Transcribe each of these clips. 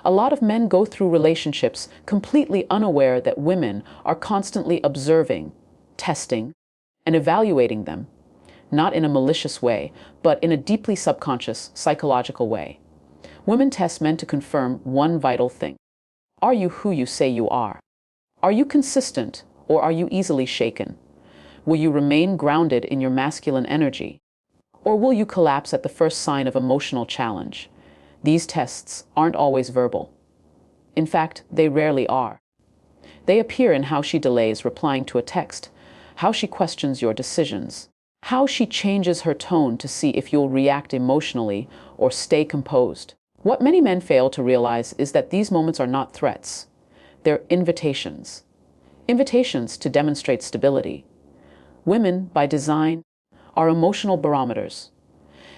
A lot of men go through relationships completely unaware that women are constantly observing, testing, and evaluating them, not in a malicious way, but in a deeply subconscious, psychological way. Women test men to confirm one vital thing. Are you who you say you are? Are you consistent, or are you easily shaken? Will you remain grounded in your masculine energy, or will you collapse at the first sign of emotional challenge? These tests aren't always verbal. In fact, they rarely are. They appear in how she delays replying to a text, how she questions your decisions, how she changes her tone to see if you'll react emotionally or stay composed. What many men fail to realize is that these moments are not threats. They're invitations. Invitations to demonstrate stability. Women, by design, are emotional barometers.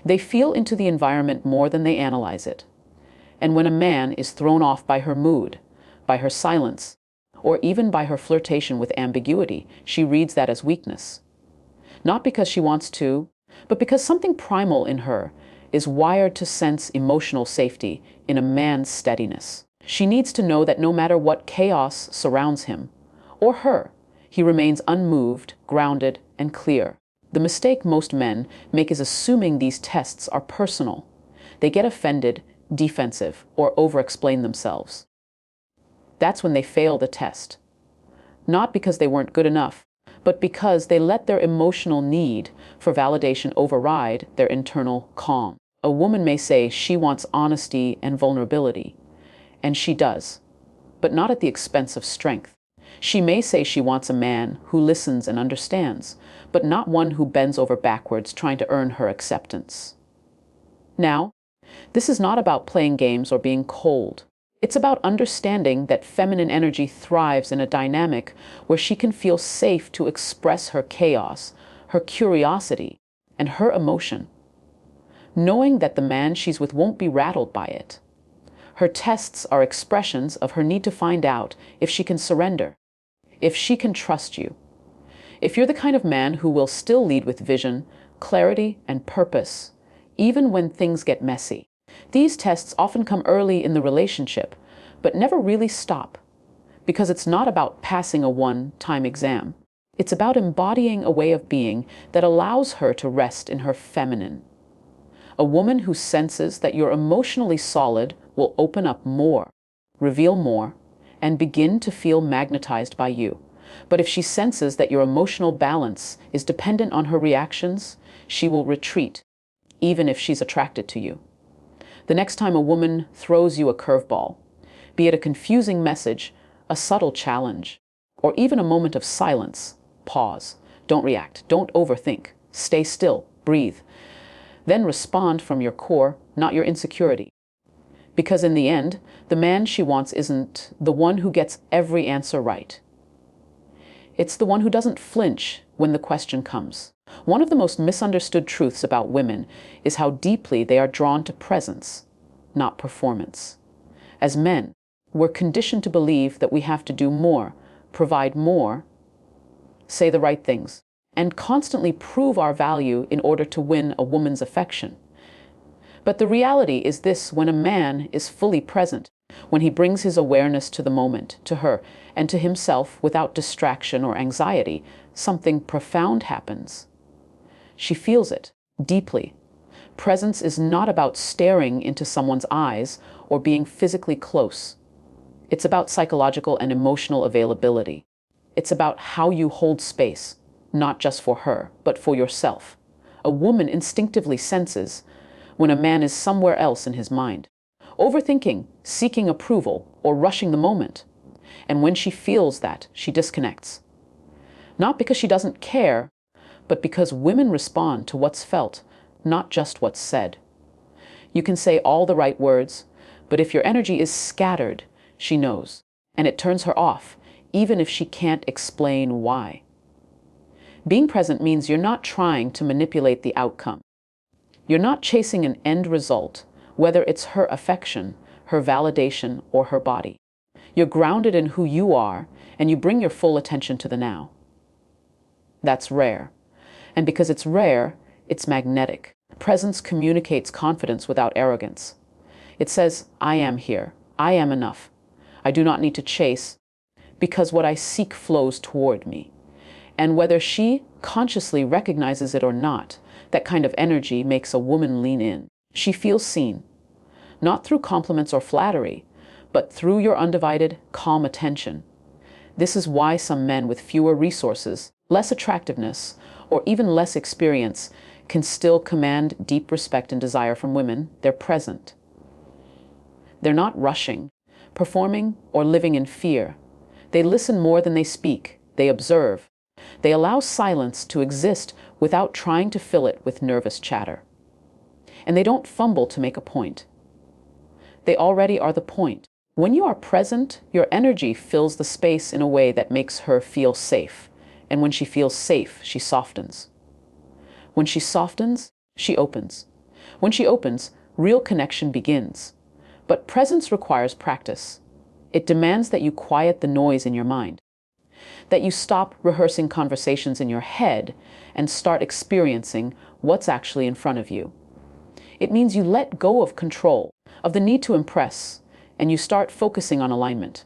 They feel into the environment more than they analyze it. And when a man is thrown off by her mood, by her silence, or even by her flirtation with ambiguity, she reads that as weakness. Not because she wants to, but because something primal in her is wired to sense emotional safety in a man's steadiness. She needs to know that no matter what chaos surrounds him, or her, he remains unmoved, grounded, and clear. The mistake most men make is assuming these tests are personal. They get offended, defensive, or over-explain themselves. That's when they fail the test. Not because they weren't good enough, but because they let their emotional need for validation override their internal calm. A woman may say she wants honesty and vulnerability, and she does, but not at the expense of strength. She may say she wants a man who listens and understands, but not one who bends over backwards trying to earn her acceptance. Now, this is not about playing games or being cold. It's about understanding that feminine energy thrives in a dynamic where she can feel safe to express her chaos, her curiosity, and her emotion. Knowing that the man she's with won't be rattled by it. Her tests are expressions of her need to find out if she can surrender, if she can trust you. If you're the kind of man who will still lead with vision, clarity, and purpose, even when things get messy. These tests often come early in the relationship, but never really stop, because it's not about passing a one-time exam. It's about embodying a way of being that allows her to rest in her feminine. A woman who senses that you're emotionally solid will open up more, reveal more, and begin to feel magnetized by you. But if she senses that your emotional balance is dependent on her reactions, she will retreat, even if she's attracted to you. The next time a woman throws you a curveball, be it a confusing message, a subtle challenge, or even a moment of silence, pause. Don't react. Don't overthink. Stay still. Breathe. Then respond from your core, not your insecurity. Because in the end, the man she wants isn't the one who gets every answer right. It's the one who doesn't flinch when the question comes. One of the most misunderstood truths about women is how deeply they are drawn to presence, not performance. As men, we're conditioned to believe that we have to do more, provide more, say the right things, and constantly prove our value in order to win a woman's affection. But the reality is this: when a man is fully present, when he brings his awareness to the moment, to her, and to himself without distraction or anxiety, something profound happens. She feels it deeply. Presence is not about staring into someone's eyes or being physically close. It's about psychological and emotional availability. It's about how you hold space, not just for her, but for yourself. A woman instinctively senses when a man is somewhere else in his mind, overthinking, seeking approval, or rushing the moment. And when she feels that, she disconnects. Not because she doesn't care, but because women respond to what's felt, not just what's said. You can say all the right words, but if your energy is scattered, she knows, and it turns her off, even if she can't explain why. Being present means you're not trying to manipulate the outcome. You're not chasing an end result, whether it's her affection, her validation, or her body. You're grounded in who you are, and you bring your full attention to the now. That's rare. And because it's rare, it's magnetic. Presence communicates confidence without arrogance. It says, I am here. I am enough. I do not need to chase because what I seek flows toward me. And whether she consciously recognizes it or not, that kind of energy makes a woman lean in. She feels seen, not through compliments or flattery, but through your undivided, calm attention. This is why some men with fewer resources, less attractiveness, or even less experience can still command deep respect and desire from women. They're present. They're not rushing, performing, or living in fear. They listen more than they speak. They observe. They allow silence to exist without trying to fill it with nervous chatter. And they don't fumble to make a point. They already are the point. When you are present, your energy fills the space in a way that makes her feel safe. And when she feels safe, she softens. When she softens, she opens. When she opens, real connection begins. But presence requires practice. It demands that you quiet the noise in your mind, that you stop rehearsing conversations in your head and start experiencing what's actually in front of you. It means you let go of control, of the need to impress, and you start focusing on alignment.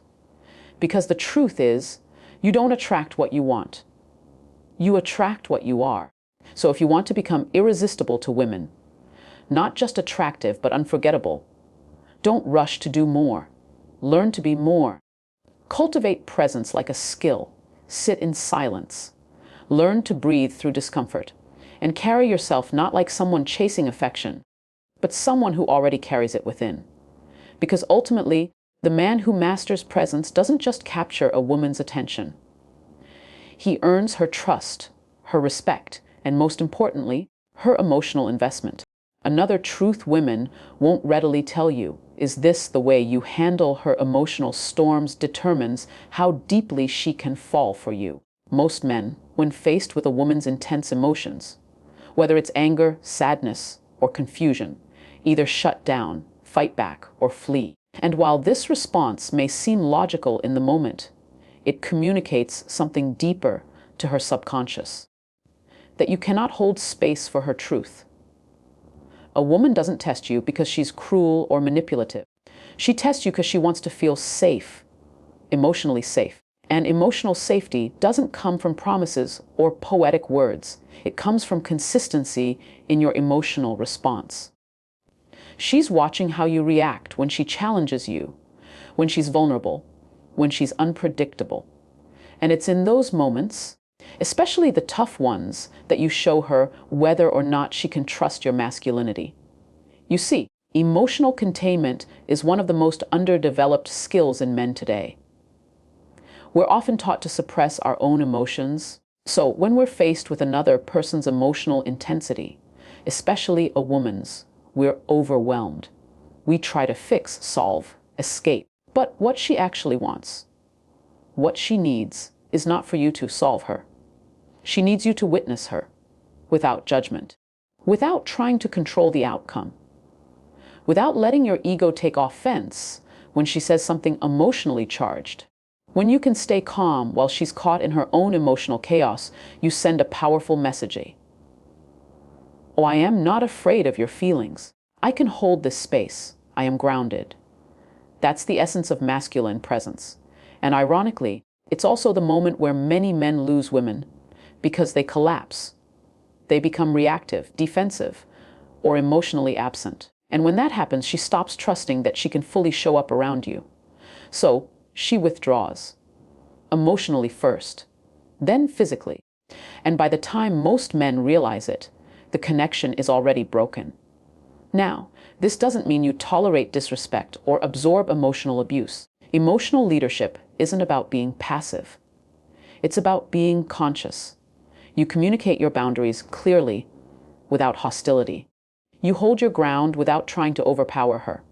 Because the truth is, you don't attract what you want. You attract what you are. So if you want to become irresistible to women, not just attractive but unforgettable, don't rush to do more. Learn to be more. Cultivate presence like a skill. Sit in silence. Learn to breathe through discomfort. And carry yourself not like someone chasing affection, but someone who already carries it within. Because ultimately, the man who masters presence doesn't just capture a woman's attention. He earns her trust, her respect, and most importantly, her emotional investment. Another truth women won't readily tell you is this: the way you handle her emotional storms determines how deeply she can fall for you. Most men, when faced with a woman's intense emotions, whether it's anger, sadness, or confusion, either shut down, fight back, or flee. And while this response may seem logical in the moment, it communicates something deeper to her subconscious, that you cannot hold space for her truth. A woman doesn't test you because she's cruel or manipulative. She tests you because she wants to feel safe, emotionally safe. And emotional safety doesn't come from promises or poetic words. It comes from consistency in your emotional response. She's watching how you react when she challenges you, when she's vulnerable, when she's unpredictable. And it's in those moments, especially the tough ones, that you show her whether or not she can trust your masculinity. You see, emotional containment is one of the most underdeveloped skills in men today. We're often taught to suppress our own emotions. So when we're faced with another person's emotional intensity, especially a woman's, we're overwhelmed. We try to fix, solve, escape. But what she actually wants, what she needs, is not for you to solve her. She needs you to witness her, without judgment, without trying to control the outcome, without letting your ego take offense when she says something emotionally charged. When you can stay calm while she's caught in her own emotional chaos, you send a powerful message. Oh, I am not afraid of your feelings. I can hold this space. I am grounded. That's the essence of masculine presence. And ironically, it's also the moment where many men lose women because they collapse. They become reactive, defensive, or emotionally absent. And when that happens, she stops trusting that she can fully show up around you. So she withdraws, emotionally first, then physically. And by the time most men realize it, the connection is already broken. Now, this doesn't mean you tolerate disrespect or absorb emotional abuse. Emotional leadership isn't about being passive. It's about being conscious. You communicate your boundaries clearly without hostility. You hold your ground without trying to overpower her.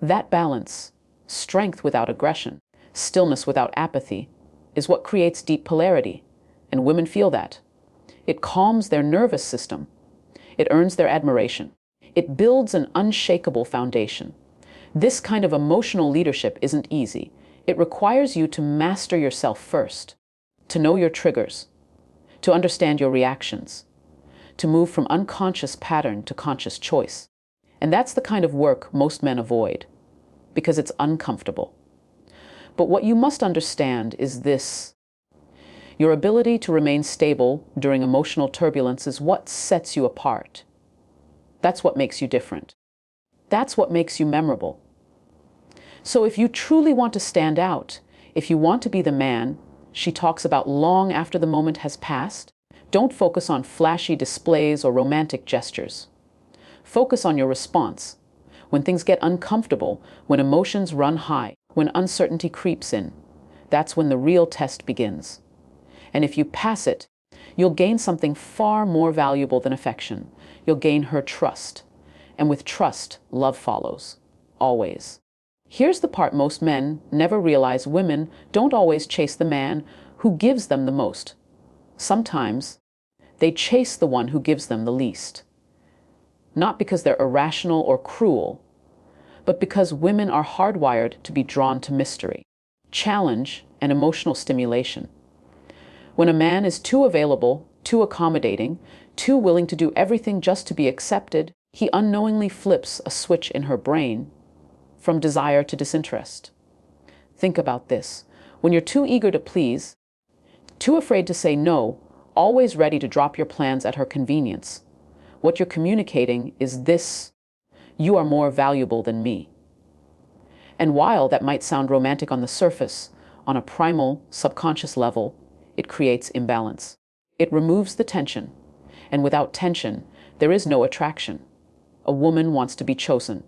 That balance, strength without aggression, stillness without apathy, is what creates deep polarity, and women feel that. It calms their nervous system. It earns their admiration. It builds an unshakable foundation. This kind of emotional leadership isn't easy. It requires you to master yourself first, to know your triggers, to understand your reactions, to move from unconscious pattern to conscious choice. And that's the kind of work most men avoid, because it's uncomfortable. But what you must understand is this. Your ability to remain stable during emotional turbulence is what sets you apart. That's what makes you different. That's what makes you memorable. So if you truly want to stand out, if you want to be the man she talks about long after the moment has passed, don't focus on flashy displays or romantic gestures. Focus on your response. When things get uncomfortable, when emotions run high, when uncertainty creeps in, that's when the real test begins. And if you pass it, you'll gain something far more valuable than affection. You'll gain her trust. And with trust, love follows. Always. Here's the part most men never realize: women don't always chase the man who gives them the most. Sometimes they chase the one who gives them the least. Not because they're irrational or cruel, but because women are hardwired to be drawn to mystery, challenge, and emotional stimulation. When a man is too available, too accommodating, too willing to do everything just to be accepted, he unknowingly flips a switch in her brain from desire to disinterest. Think about this. When you're too eager to please, too afraid to say no, always ready to drop your plans at her convenience, what you're communicating is this: you are more valuable than me. And while that might sound romantic on the surface, on a primal, subconscious level, it creates imbalance. It removes the tension. And without tension, there is no attraction. A woman wants to be chosen,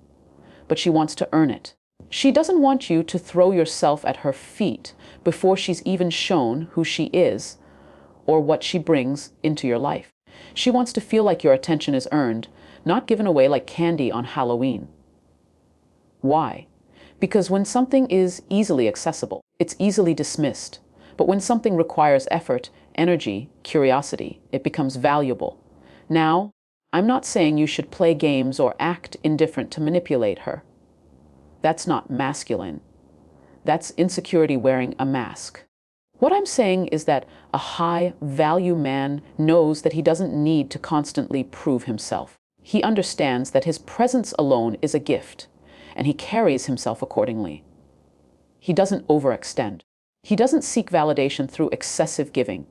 but she wants to earn it. She doesn't want you to throw yourself at her feet before she's even shown who she is or what she brings into your life. She wants to feel like your attention is earned, not given away like candy on Halloween. Why? Because when something is easily accessible, it's easily dismissed. But when something requires effort, energy, curiosity, it becomes valuable. Now, I'm not saying you should play games or act indifferent to manipulate her. That's not masculine. That's insecurity wearing a mask. What I'm saying is that a high-value man knows that he doesn't need to constantly prove himself. He understands that his presence alone is a gift, and he carries himself accordingly. He doesn't overextend. He doesn't seek validation through excessive giving.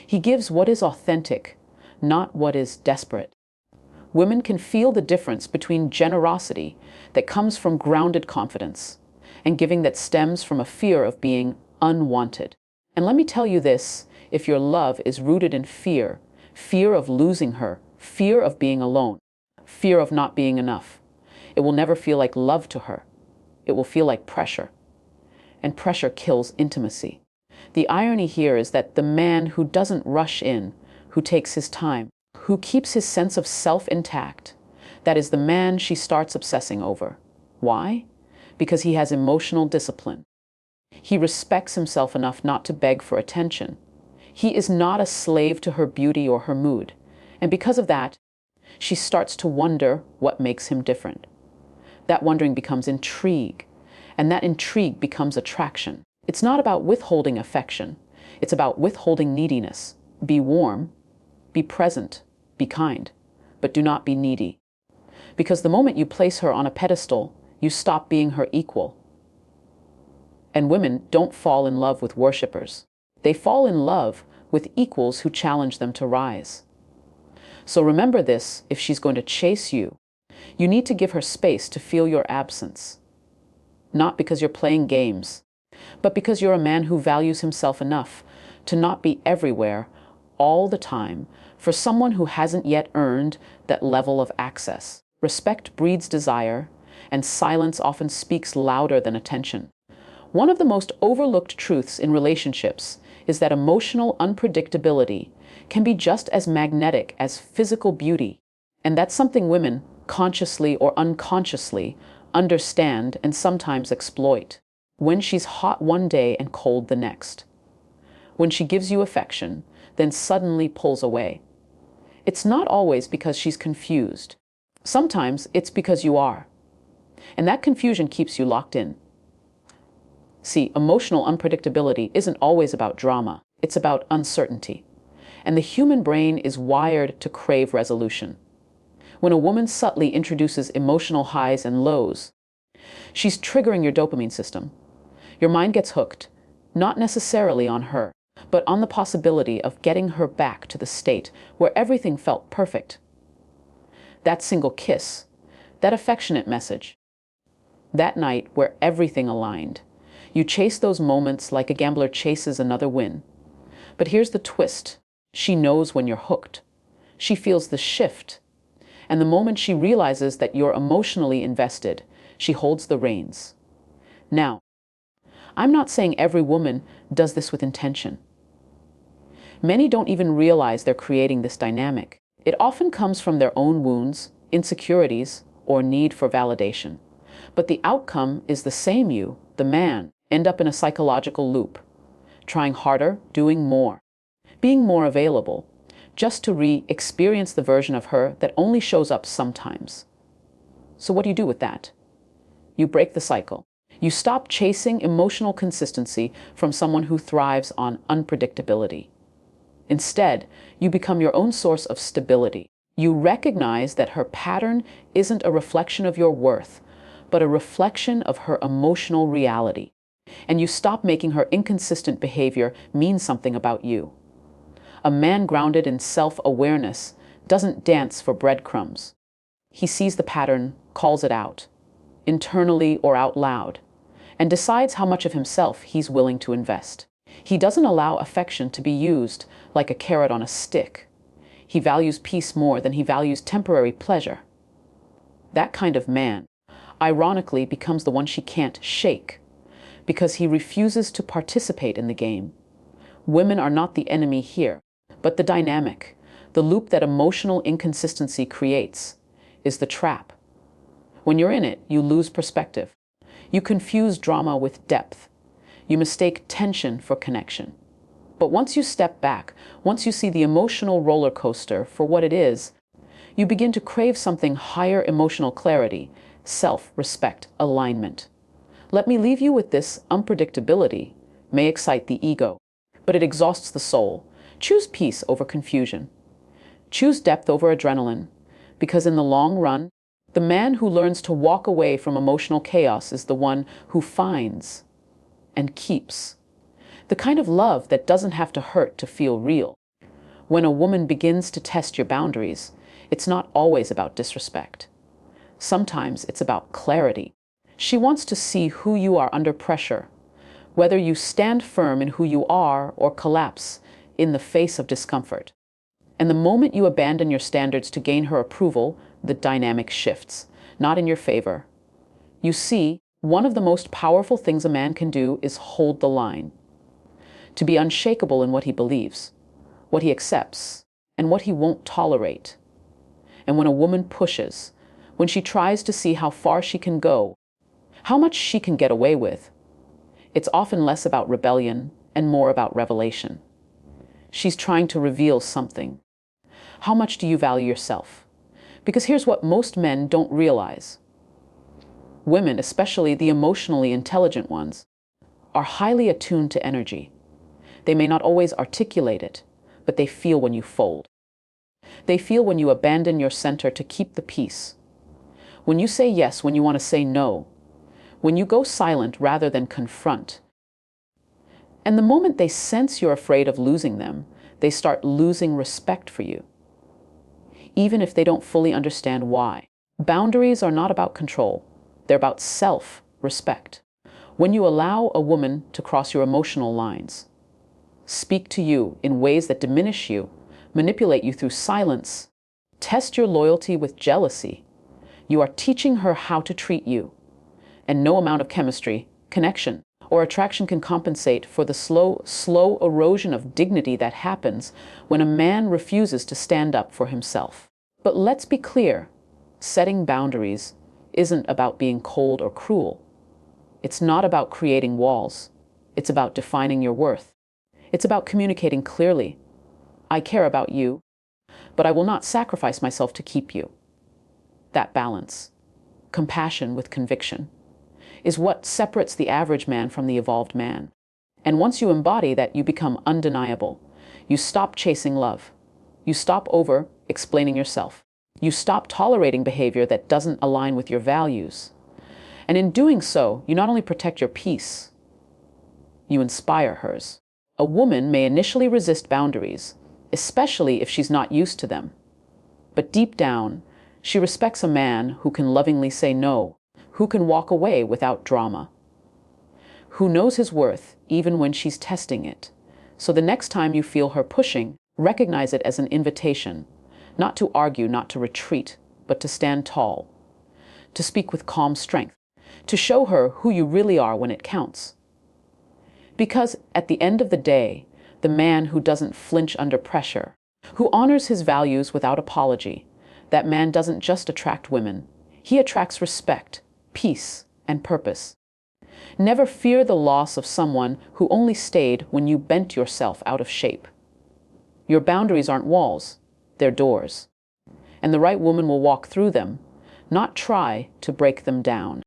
He gives what is authentic, not what is desperate. Women can feel the difference between generosity that comes from grounded confidence and giving that stems from a fear of being unwanted. And let me tell you this: if your love is rooted in fear, fear of losing her, fear of being alone, fear of not being enough, it will never feel like love to her. It will feel like pressure. And pressure kills intimacy. The irony here is that the man who doesn't rush in, who takes his time, who keeps his sense of self intact, that is the man she starts obsessing over. Why? Because he has emotional discipline. He respects himself enough not to beg for attention. He is not a slave to her beauty or her mood. And because of that, she starts to wonder what makes him different. That wondering becomes intrigue, and that intrigue becomes attraction. It's not about withholding affection. It's about withholding neediness. Be warm, be present, be kind, but do not be needy. Because the moment you place her on a pedestal, you stop being her equal. And women don't fall in love with worshipers. They fall in love with equals who challenge them to rise. So remember this: if she's going to chase you, you need to give her space to feel your absence. Not because you're playing games, but because you're a man who values himself enough to not be everywhere all the time for someone who hasn't yet earned that level of access. Respect breeds desire, and silence often speaks louder than attention. One of the most overlooked truths in relationships is that emotional unpredictability can be just as magnetic as physical beauty, and that's something women, consciously or unconsciously, understand and sometimes exploit. When she's hot one day and cold the next. When she gives you affection, then suddenly pulls away. It's not always because she's confused. Sometimes it's because you are. And that confusion keeps you locked in. See, emotional unpredictability isn't always about drama. It's about uncertainty. And the human brain is wired to crave resolution. When a woman subtly introduces emotional highs and lows, She's triggering your dopamine system. Your mind gets hooked, not necessarily on her, but on the possibility of getting her back to the state where everything felt perfect. That single kiss, that affectionate message, that night where everything aligned. You chase those moments like a gambler chases another win. But here's the twist. She knows when you're hooked. She feels the shift. And the moment she realizes that you're emotionally invested, she holds the reins. Now, I'm not saying every woman does this with intention. Many don't even realize they're creating this dynamic. It often comes from their own wounds, insecurities, or need for validation. But the outcome is the same. You, the man, end up in a psychological loop, trying harder, doing more, being more available, just to re-experience the version of her that only shows up sometimes. So what do you do with that? You break the cycle. You stop chasing emotional consistency from someone who thrives on unpredictability. Instead, you become your own source of stability. You recognize that her pattern isn't a reflection of your worth, but a reflection of her emotional reality. And you stop making her inconsistent behavior mean something about you. A man grounded in self-awareness doesn't dance for breadcrumbs. He sees the pattern, calls it out, internally or out loud, and decides how much of himself he's willing to invest. He doesn't allow affection to be used like a carrot on a stick. He values peace more than he values temporary pleasure. That kind of man, ironically, becomes the one she can't shake, because he refuses to participate in the game. Women are not the enemy here, but the dynamic, the loop that emotional inconsistency creates, is the trap. When you're in it, you lose perspective. You confuse drama with depth. You mistake tension for connection. But once you step back, once you see the emotional roller coaster for what it is, you begin to crave something higher: emotional clarity, self-respect, alignment. Let me leave you with this: unpredictability may excite the ego, but it exhausts the soul. Choose peace over confusion. Choose depth over adrenaline, because in the long run, the man who learns to walk away from emotional chaos is the one who finds and keeps the kind of love that doesn't have to hurt to feel real. When a woman begins to test your boundaries, it's not always about disrespect. Sometimes it's about clarity. She wants to see who you are under pressure, whether you stand firm in who you are or collapse in the face of discomfort. And the moment you abandon your standards to gain her approval, the dynamic shifts, not in your favor. You see, one of the most powerful things a man can do is hold the line. To be unshakable in what he believes, what he accepts, and what he won't tolerate. And when a woman pushes, when she tries to see how far she can go, how much she can get away with, it's often less about rebellion and more about revelation. She's trying to reveal something. How much do you value yourself? Because here's what most men don't realize. Women, especially the emotionally intelligent ones, are highly attuned to energy. They may not always articulate it, but they feel when you fold. They feel when you abandon your center to keep the peace. When you say yes when you want to say no. When you go silent rather than confront. And the moment they sense you're afraid of losing them, they start losing respect for you, even if they don't fully understand why. Boundaries are not about control. They're about self-respect. When you allow a woman to cross your emotional lines, speak to you in ways that diminish you, manipulate you through silence, test your loyalty with jealousy, you are teaching her how to treat you. And no amount of chemistry, connection, or attraction can compensate for the slow erosion of dignity that happens when a man refuses to stand up for himself. But let's be clear, setting boundaries isn't about being cold or cruel. It's not about creating walls. It's about defining your worth. It's about communicating clearly. I care about you, but I will not sacrifice myself to keep you. That balance, compassion with conviction, is what separates the average man from the evolved man. And once you embody that, you become undeniable. You stop chasing love. You stop over-explaining yourself. You stop tolerating behavior that doesn't align with your values. And in doing so, you not only protect your peace, you inspire hers. A woman may initially resist boundaries, especially if she's not used to them. But deep down, she respects a man who can lovingly say no, who can walk away without drama, who knows his worth even when she's testing it. So the next time you feel her pushing, recognize it as an invitation, not to argue, not to retreat, but to stand tall, to speak with calm strength, to show her who you really are when it counts. Because at the end of the day, the man who doesn't flinch under pressure, who honors his values without apology, that man doesn't just attract women, he attracts respect, peace, and purpose. Never fear the loss of someone who only stayed when you bent yourself out of shape. Your boundaries aren't walls, they're doors. And the right woman will walk through them, not try to break them down.